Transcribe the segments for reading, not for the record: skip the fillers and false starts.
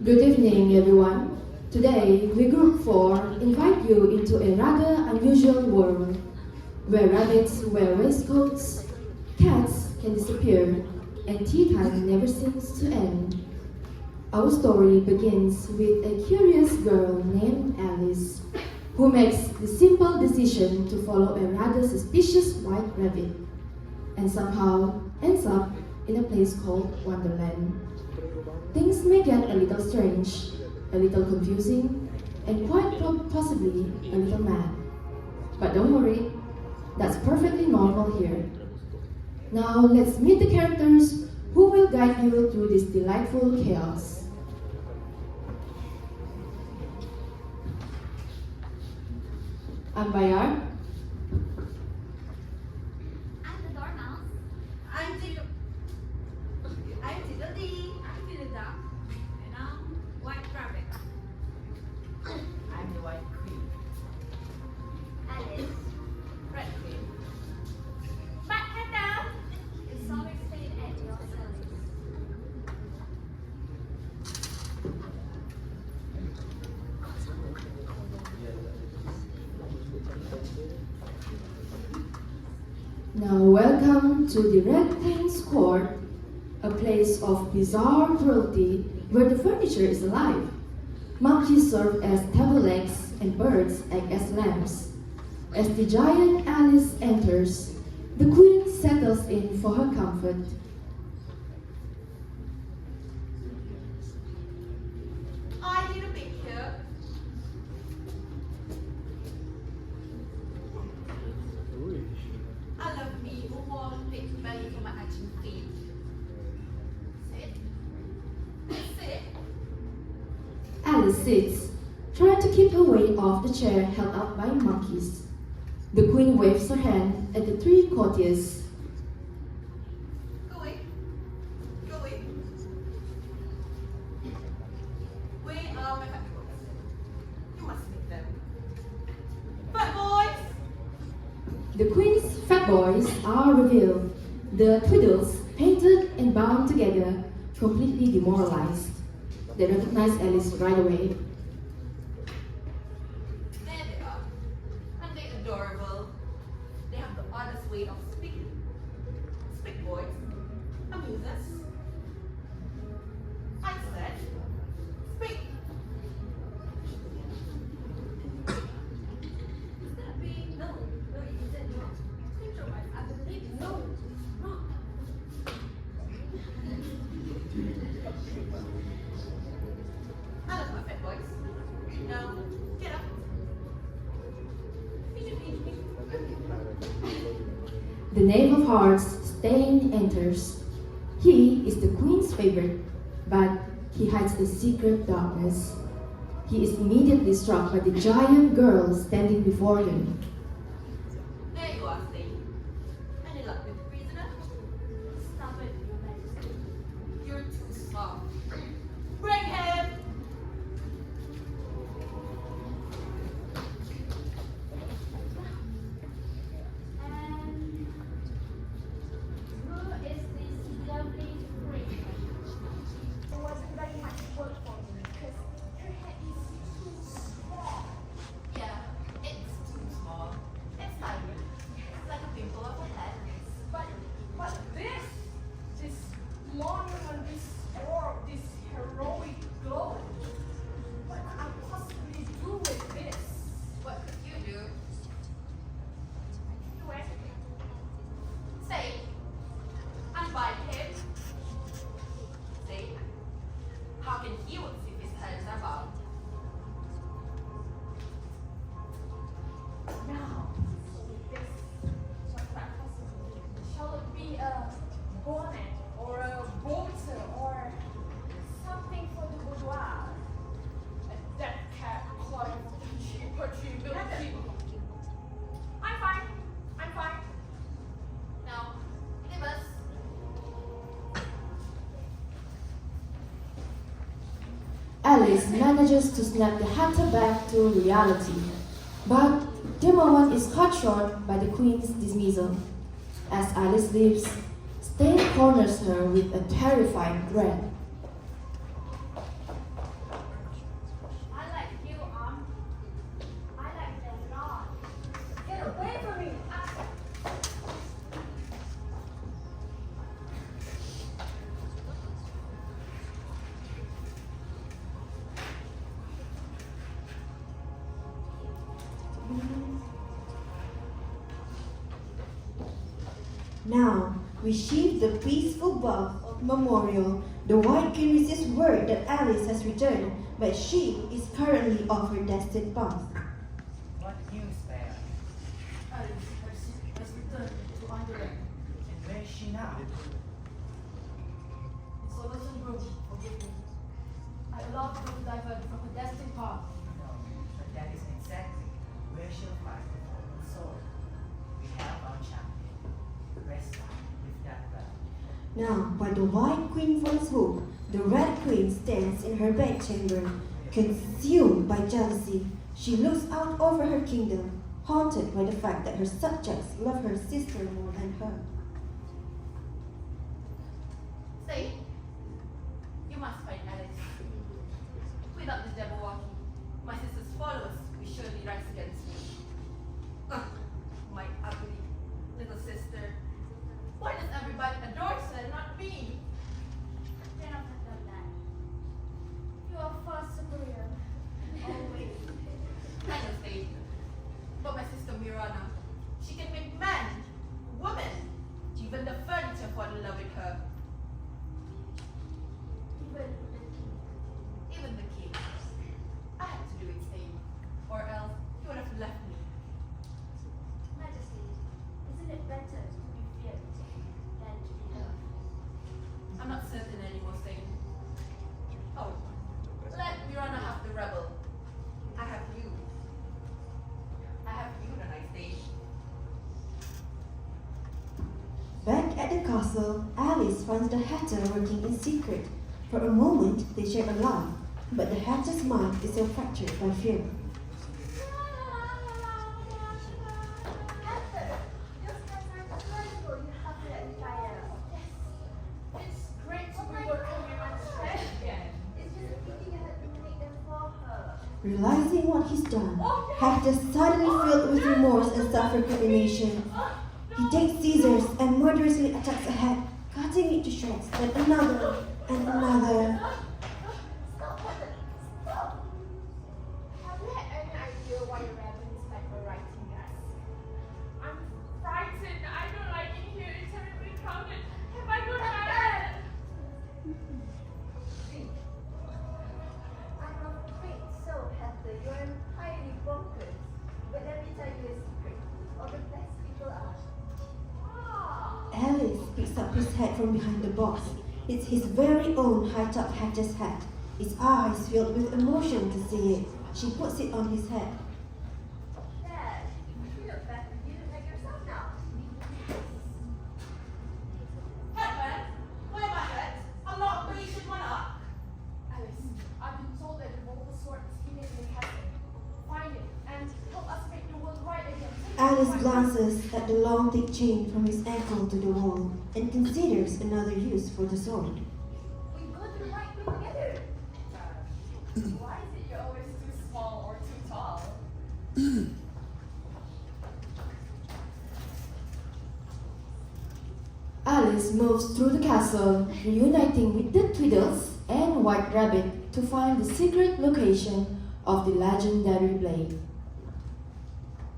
Good evening, everyone. Today, we Group 4 invite you into a rather unusual world where rabbits wear waistcoats, cats can disappear, and tea time never seems to end. Our story begins with a curious girl named Alice who makes the simple decision to follow a rather suspicious white rabbit and somehow ends up in a place called Wonderland. Things may get a little strange, a little confusing, and quite possibly a little mad. But don't worry, that's perfectly normal here. Now let's meet the characters who will guide you through this delightful chaos. I'm Bayar. I'm the dormouse. I'm Jill. I'm Jill. I'm Jill Duck. And I'm White Rabbit. I'm the White Queen. Alice. Red Queen. But Heather is always staying at your service. Now welcome to the Red Queen's Court, a place of bizarre cruelty where the furniture is alive. Monkeys serve as table legs and birds act as lamps. As the giant Alice enters, the queen settles in for her comfort. I need a picture. I love me who won't pick belly for my action feet. Sit. Sit. Alice sits, trying to keep her weight off the chair held up by monkeys. The queen waves her hand at the three courtiers. Go away. Go away. Where are my fat boys? You must meet them. Fat boys! The queen's fat boys are revealed. The twiddles, painted and bound together, completely demoralized. They recognize Alice right away. There they are. Aren't they adorable? They have the oddest way of speaking. Speak, boys. Amuse us. I said, speak. Is that being? No. No, you said no. Improvise. I believe no. Wrong. I love my fat boys. Now, get up. The Knave of Hearts, Stain, enters. He is the queen's favorite, but he hides a secret darkness. He is immediately struck by the giant girl standing before him. There you are, Stain. Any luck with the prisoner? Stop it, Your Majesty. You're too soft. Bring him! And who is this lovely queen? It wasn't very much work for me because her head is too small. Yeah, it's too small. Alice manages to snap the hatter back to reality, but the moment is cut short by the Queen's dismissal. As Alice leaves, Stain corners her with a terrifying threat. I like you, I like them not. Get away from me! Now, we sheathe the peaceful buff of memorial. The White Queen receives word that Alice has returned, but she is currently off her destined path. What news, Bear? Alice has returned to Wonderland. And where is she now? In Solution Room, forgive me. I allowed her to divert from her destined path. No, but that is exactly where she'll find the golden sword. We have our champion. Rest with that bell. Now, while the White Queen falls hook, the Red Queen stands in her bedchamber, consumed by jealousy. She looks out over her kingdom, haunted by the fact that her subjects love her sister more than her. Say, you must find Alice. Without this Jabberwocky, my sister's followers will surely rise against me. My ugly little sister. Why does everybody adore her and not me? They're not like that. You are far superior. Always. I know, Faith. But my sister Mirana, she can make man, woman, even the furniture fall in love with her. Even the king. I had to do it, Faith. Or else he would have left me. Majesty, isn't it better to be feared than to be loved? I'm not certain anymore, Saint. Oh, let Mirana have the rebel. I have you. I have you the nice day. Back at the castle, Alice finds the Hatter working in secret. For a moment, they share a laugh, but the Hatter's mind is still fractured by fear. Heather, your sketches are incredible. You have the entire. Yes. It's great to Oh be my working with my God. strength again. It's just thinking ahead to make them for her. Realizing what he's done, Hatter suddenly filled with remorse and self-recrimination. He takes scissors and murderously attacks a hat, cutting it to shreds, then another and another. Stop, Heather. Stop. Have you had any idea why the rabbit is writing us? I'm frightened. I don't like it here. It's terribly crowded. Have I gone mad? I'm afraid so, Heather. You're entirely bonkers. But let me tell you a secret. All the best people are. Alice picks up his hat from behind the box. It's his very own high-top Hatter's hat. His eyes filled with emotion to see it. She puts it on his head. Dad, you look better. You look like yourself now. Headman, why my hat? I'm not patient monarch. Alice, I've been told that the vocal sword is hidden in the castle. Find it and help us make the world right again. Alice glances at the long thick chain from his ankle to the wall and considers another use for the sword. We go to the right way together. Why is it you're always too small or too tall? Alice moves through the castle, reuniting with the Tweedles and White Rabbit to find the secret location of the legendary blade.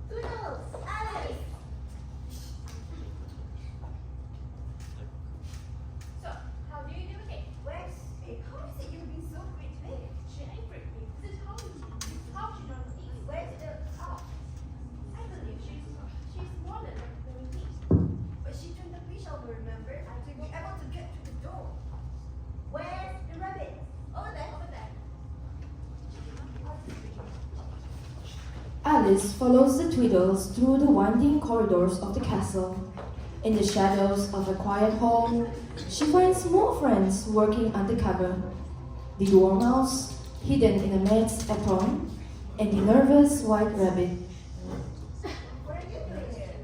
Toodles, Alice. So, how do you do it? Where's Pig? How is it you've been so great today? She ain't me. This is how she knows me. Where's the I believe she's smaller than me. But she turned the fish over, remember? To be able to get to the door. Where's the rabbit? Over there, over there. Alice follows the Tweedles through the winding corridors of the castle. In the shadows of a quiet hall, she finds more friends working undercover. The Dormouse, hidden in a maid's apron, and the nervous white rabbit. What are you doing here?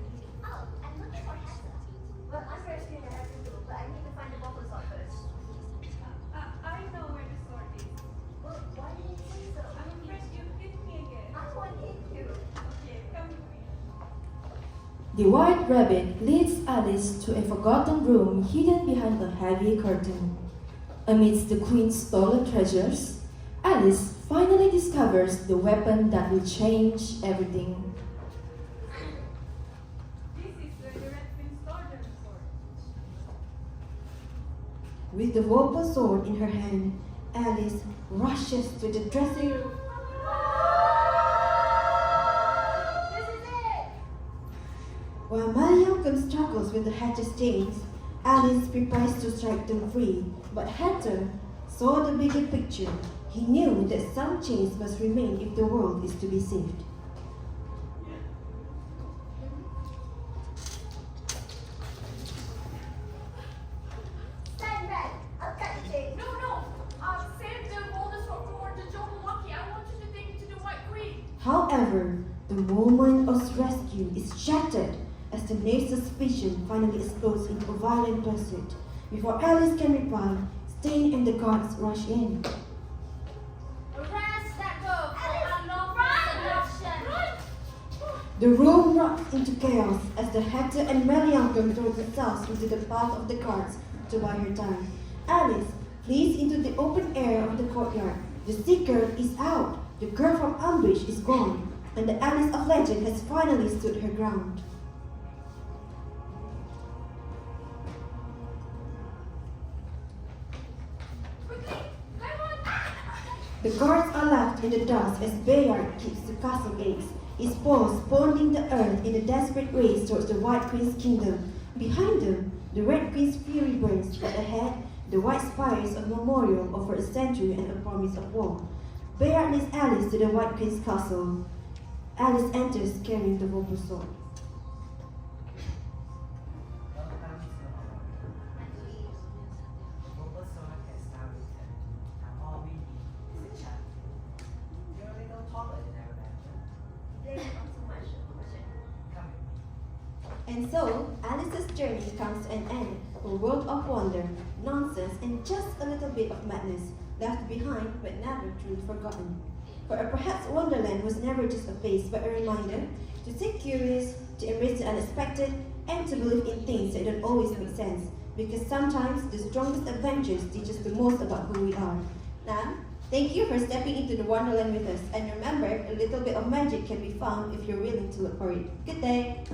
Oh, I'm looking for Hector. Well, I'm rescuing the Hector too, but I need to find the bubble sword first. I know where the sword is. Well, why did you say so? I'm afraid you hit me again. I want hit you. Okay, come with me. The white rabbit leads Alice to a forgotten room hidden behind a heavy curtain. Amidst the queen's stolen treasures, Alice finally discovers the weapon that will change everything. This is where the Red Queen stored her sword. With the opal sword in her hand, Alice rushes to the dressing room. This is it! While Mariam struggles with the Hatter stains, Alice prepares to strike them free. But Hatter saw the bigger picture. He knew that some chains must remain if the world is to be saved. Stand back! I'll cut the chain. No, save the boldest sword for the Jabberwocky. I want you to take it to the White Queen. However, the moment of rescue is shattered as the nave's suspicion finally explodes into a violent pursuit. Before Alice can reply, Stain and the guards rush in. Arrest that girl for unlawful seduction. The room rocks into chaos as the Hector and Melianthum throw themselves into the path of the guards to buy her time. Alice flees into the open air of the courtyard. The seeker is out. The girl from ambush is gone. And the Alice of legend has finally stood her ground. Quickly, come on. The guards are left in the dust as Bayard keeps the castle gates, his paws pounding the earth in a desperate race towards the White Queen's kingdom. Behind them, the Red Queen's fury burns, but ahead, the white spires of memorial offer a century and a promise of war. Bayard leads Alice to the White Queen's castle. Alice enters carrying the vocal sword. Welcome to Wonderland. Opal sword has now returned. Now all we need is a champion. You're a little taller than I imagined. Blame it on too much emotion. Come with me. And so, Alice's journey comes to an end. A world of wonder, nonsense, and just a little bit of madness, left behind but never truly forgotten. For perhaps Wonderland was never just a phase, but a reminder to stay curious, to embrace the unexpected, and to believe in things that don't always make sense. Because sometimes the strongest adventures teach us the most about who we are. Now, thank you for stepping into the Wonderland with us. And remember, a little bit of magic can be found if you're willing to look for it. Good day!